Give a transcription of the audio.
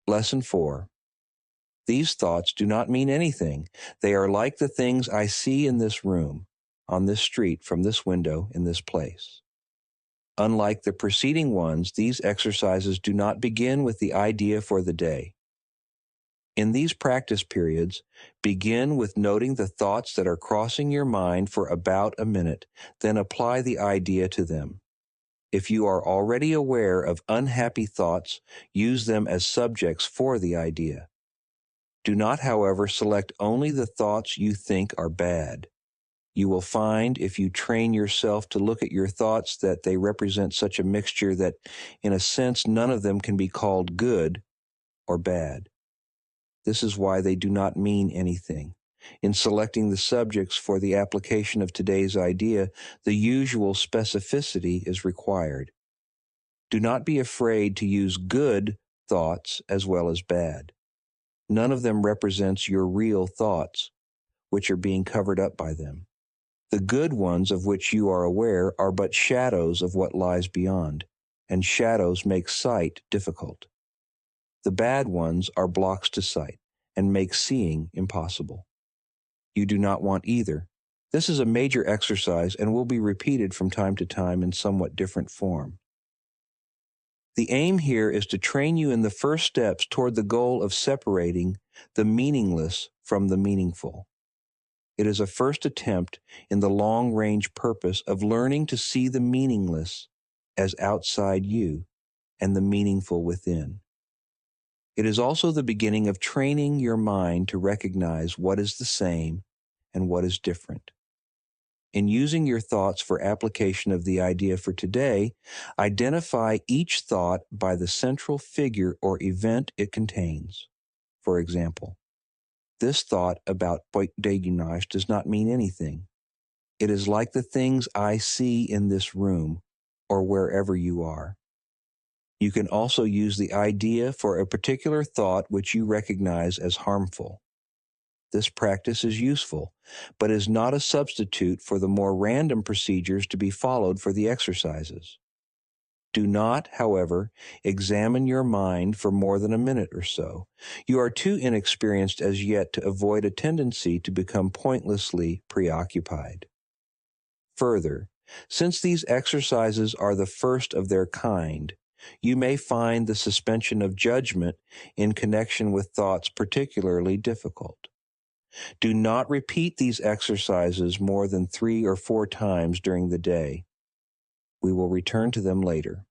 Lesson 4. These thoughts do not mean anything. They are like the things I see in this room, on this street, from this window, in this place. Unlike the preceding ones, these exercises do not begin with the idea for the day. In these practice periods, begin with noting the thoughts that are crossing your mind for about a minute, then apply the idea to them. If you are already aware of unhappy thoughts, use them as subjects for the idea. Do not, however, select only the thoughts you think are bad. You will find, if you train yourself to look at your thoughts, that they represent such a mixture that, in a sense, none of them can be called good or bad. This is why they do not mean anything. In selecting the subjects for the application of today's idea, the usual specificity is required. Do not be afraid to use good thoughts as well as bad. None of them represents your real thoughts, which are being covered up by them. The good ones of which you are aware are but shadows of what lies beyond, and shadows make sight difficult. The bad ones are blocks to sight and make seeing impossible. You do not want either. This is a major exercise and will be repeated from time to time in somewhat different form. The aim here is to train you in the first steps toward the goal of separating the meaningless from the meaningful. It is a first attempt in the long-range purpose of learning to see the meaningless as outside you and the meaningful within. It is also the beginning of training your mind to recognize what is the same and what is different. In using your thoughts for application of the idea for today, identify each thought by the central figure or event it contains. For example, this thought about preceding does not mean anything. It is like the things I see in this room or wherever you are. You can also use the idea for a particular thought which you recognize as harmful. This practice is useful, but is not a substitute for the more random procedures to be followed for the exercises. Do not, however, examine your mind for more than a minute or so. You are too inexperienced as yet to avoid a tendency to become pointlessly preoccupied. Further, since these exercises are the first of their kind, you may find the suspension of judgment in connection with thoughts particularly difficult. Do not repeat these exercises more than 3 or 4 times during the day. We will return to them later.